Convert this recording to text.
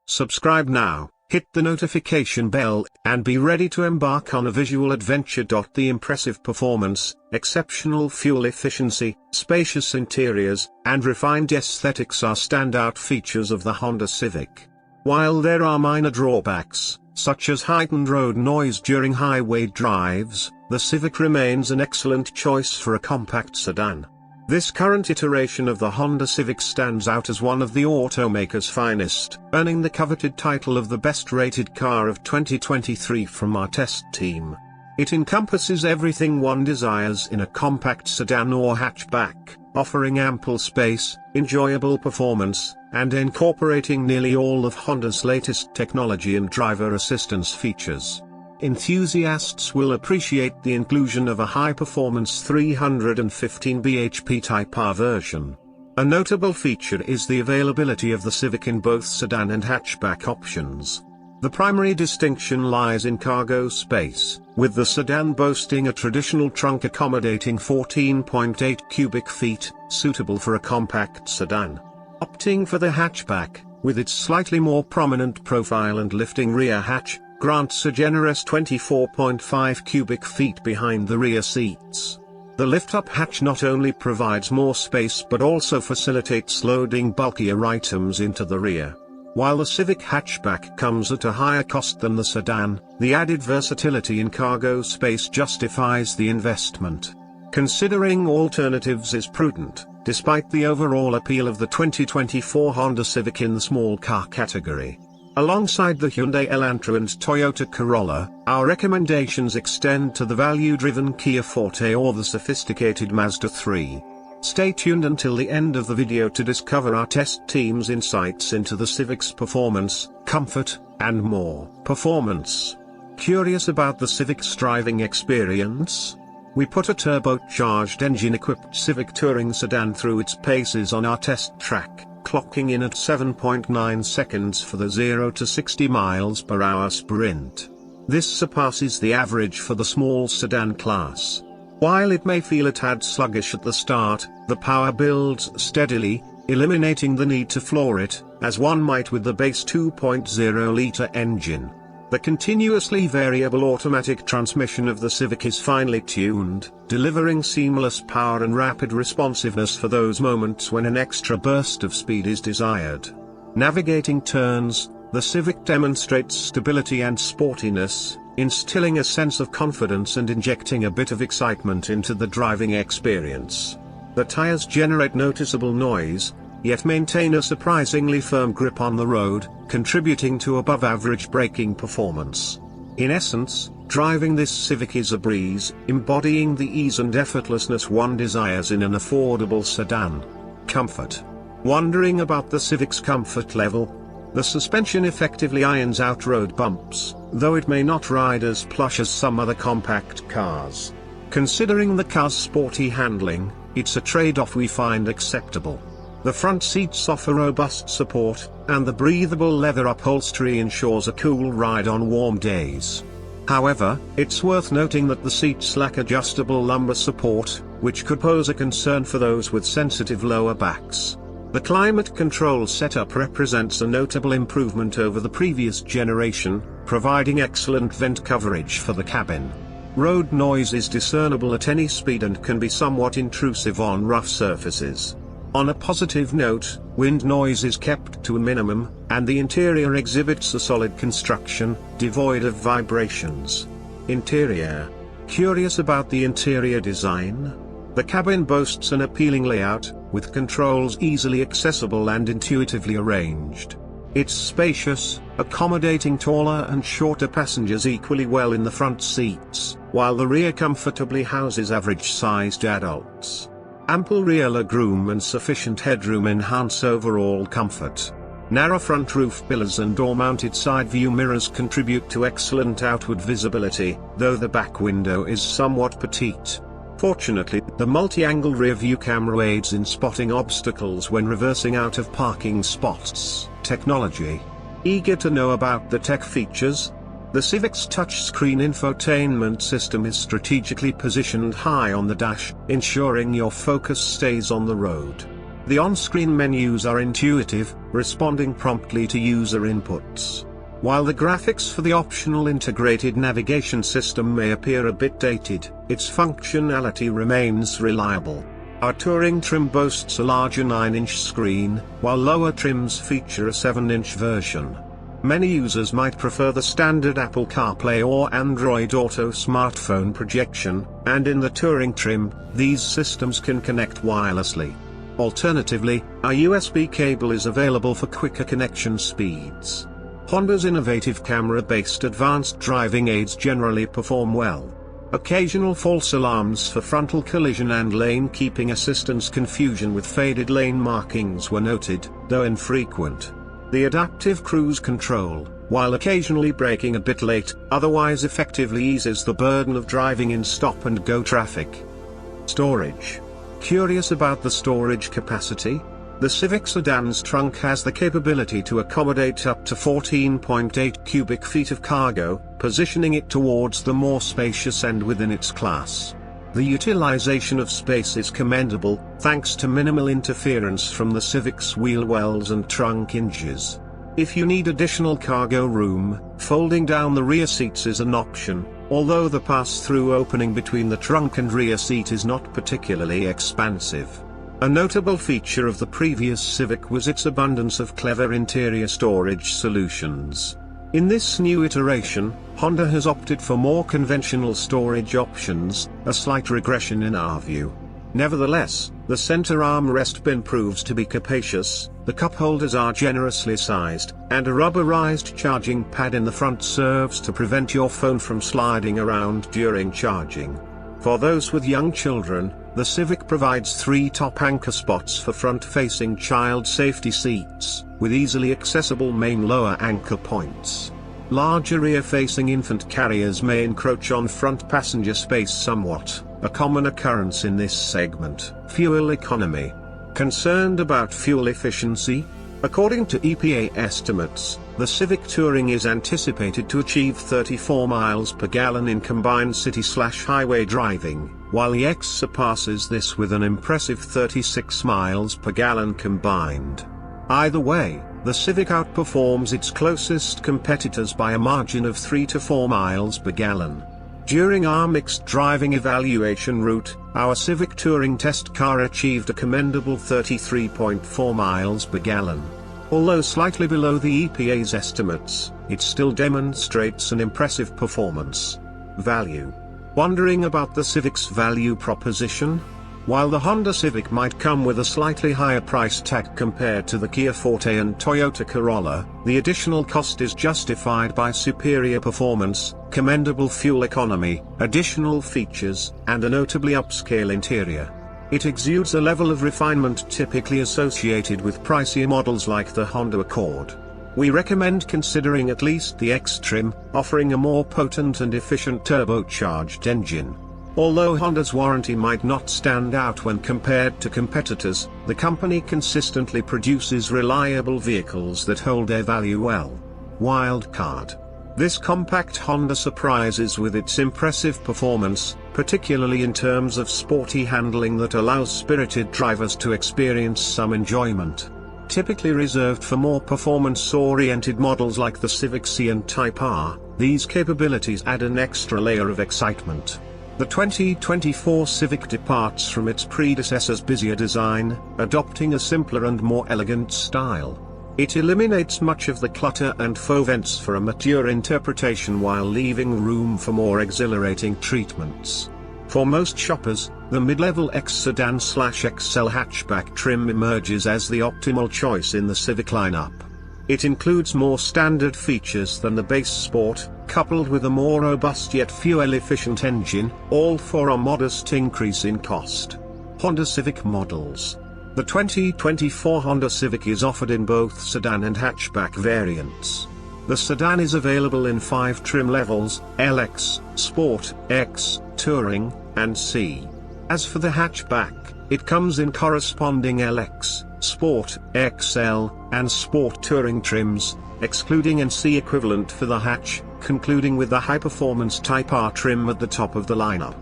Subscribe now, hit the notification bell, and be ready to embark on a visual adventure. The impressive performance, exceptional fuel efficiency, spacious interiors, and refined aesthetics are standout features of the Honda Civic. While there are minor drawbacks, such as heightened road noise during highway drives, the Civic remains an excellent choice for a compact sedan. This current iteration of the Honda Civic stands out as one of the automaker's finest, earning the coveted title of the best-rated car of 2023 from our test team. It encompasses everything one desires in a compact sedan or hatchback, offering ample space, enjoyable performance, and incorporating nearly all of Honda's latest technology and driver assistance features. Enthusiasts will appreciate the inclusion of a high-performance 315 bhp Type R version. A notable feature is the availability of the Civic in both sedan and hatchback options. The primary distinction lies in cargo space, with the sedan boasting a traditional trunk accommodating 14.8 cubic feet, suitable for a compact sedan. Opting for the hatchback, with its slightly more prominent profile and lifting rear hatch, grants a generous 24.5 cubic feet behind the rear seats. The lift-up hatch not only provides more space but also facilitates loading bulkier items into the rear. While the Civic hatchback comes at a higher cost than the sedan, the added versatility in cargo space justifies the investment. Considering alternatives is prudent, despite the overall appeal of the 2024 Honda Civic in the small car category. Alongside the Hyundai Elantra and Toyota Corolla, our recommendations extend to the value-driven Kia Forte or the sophisticated Mazda 3. Stay tuned until the end of the video to discover our test team's insights into the Civic's performance, comfort, and more. Performance. Curious about the Civic's driving experience? We put a turbocharged engine-equipped Civic touring sedan through its paces on our test track, clocking in at 7.9 seconds for the 0 to 60 miles per hour sprint. This surpasses the average for the small sedan class. While it may feel a tad sluggish at the start, the power builds steadily, eliminating the need to floor it, as one might with the base 2.0-liter engine. The continuously variable automatic transmission of the Civic is finely tuned, delivering seamless power and rapid responsiveness for those moments when an extra burst of speed is desired. Navigating turns, the Civic demonstrates stability and sportiness, instilling a sense of confidence and injecting a bit of excitement into the driving experience. The tires generate noticeable noise, yet maintain a surprisingly firm grip on the road, contributing to above-average braking performance. In essence, driving this Civic is a breeze, embodying the ease and effortlessness one desires in an affordable sedan. Comfort. Wondering about the Civic's comfort level? The suspension effectively irons out road bumps, though it may not ride as plush as some other compact cars. Considering the car's sporty handling, it's a trade-off we find acceptable. The front seats offer robust support, and the breathable leather upholstery ensures a cool ride on warm days. However, it's worth noting that the seats lack adjustable lumbar support, which could pose a concern for those with sensitive lower backs. The climate control setup represents a notable improvement over the previous generation, providing excellent vent coverage for the cabin. Road noise is discernible at any speed and can be somewhat intrusive on rough surfaces. On a positive note, wind noise is kept to a minimum, and the interior exhibits a solid construction, devoid of vibrations. Interior. Curious about the interior design? The cabin boasts an appealing layout, with controls easily accessible and intuitively arranged. It's spacious, accommodating taller and shorter passengers equally well in the front seats, while the rear comfortably houses average-sized adults. Ample rear legroom and sufficient headroom enhance overall comfort. Narrow front roof pillars and door-mounted side view mirrors contribute to excellent outward visibility, though the back window is somewhat petite. Fortunately, the multi-angle rear view camera aids in spotting obstacles when reversing out of parking spots. Technology. Eager to know about the tech features? The Civic's touchscreen infotainment system is strategically positioned high on the dash, ensuring your focus stays on the road. The on-screen menus are intuitive, responding promptly to user inputs. While the graphics for the optional integrated navigation system may appear a bit dated, its functionality remains reliable. Our touring trim boasts a larger 9-inch screen, while lower trims feature a 7-inch version. Many users might prefer the standard Apple CarPlay or Android Auto smartphone projection, and in the touring trim, these systems can connect wirelessly. Alternatively, a USB cable is available for quicker connection speeds. Honda's innovative camera-based advanced driving aids generally perform well. Occasional false alarms for frontal collision and lane keeping assistance confusion with faded lane markings were noted, though infrequent. The adaptive cruise control, while occasionally braking a bit late, otherwise effectively eases the burden of driving in stop-and-go traffic. Storage. Curious about the storage capacity? The Civic Sedan's trunk has the capability to accommodate up to 14.8 cubic feet of cargo, positioning it towards the more spacious end within its class. The utilization of space is commendable, thanks to minimal interference from the Civic's wheel wells and trunk hinges. If you need additional cargo room, folding down the rear seats is an option, although the pass-through opening between the trunk and rear seat is not particularly expansive. A notable feature of the previous Civic was its abundance of clever interior storage solutions. In this new iteration, Honda has opted for more conventional storage options, a slight regression in our view. Nevertheless, the center armrest bin proves to be capacious, the cup holders are generously sized, and a rubberized charging pad in the front serves to prevent your phone from sliding around during charging. For those with young children, the Civic provides 3 top anchor spots for front-facing child safety seats, with easily accessible main lower anchor points. Larger rear-facing infant carriers may encroach on front passenger space somewhat, a common occurrence in this segment. Fuel economy. Concerned about fuel efficiency? According to EPA estimates, the Civic Touring is anticipated to achieve 34 miles per gallon in combined city/highway driving, while the X surpasses this with an impressive 36 miles per gallon combined. Either way, the Civic outperforms its closest competitors by a margin of 3 to 4 miles per gallon. During our mixed driving evaluation route, our Civic Touring test car achieved a commendable 33.4 miles per gallon. Although slightly below the EPA's estimates, it still demonstrates an impressive performance. Value. Wondering about the Civic's value proposition? While the Honda Civic might come with a slightly higher price tag compared to the Kia Forte and Toyota Corolla, the additional cost is justified by superior performance, commendable fuel economy, additional features, and a notably upscale interior. It exudes a level of refinement typically associated with pricier models like the Honda Accord. We recommend considering at least the X trim, offering a more potent and efficient turbocharged engine. Although Honda's warranty might not stand out when compared to competitors, the company consistently produces reliable vehicles that hold their value well. Wildcard. This compact Honda surprises with its impressive performance, particularly in terms of sporty handling that allows spirited drivers to experience some enjoyment. Typically reserved for more performance-oriented models like the Civic C and Type R, these capabilities add an extra layer of excitement. The 2024 Civic departs from its predecessor's busier design, adopting a simpler and more elegant style. It eliminates much of the clutter and faux vents for a mature interpretation while leaving room for more exhilarating treatments. For most shoppers, the mid-level X sedan/XL hatchback trim emerges as the optimal choice in the Civic lineup. It includes more standard features than the base Sport, coupled with a more robust yet fuel-efficient engine, all for a modest increase in cost. Honda Civic models. The 2024 Honda Civic is offered in both sedan and hatchback variants. The sedan is available in 5 trim levels: LX, Sport, X, Touring, and C. As for the hatchback, it comes in corresponding LX, Sport, XL, and Sport Touring trims, excluding an C equivalent for the hatch, concluding with the high-performance Type R trim at the top of the lineup.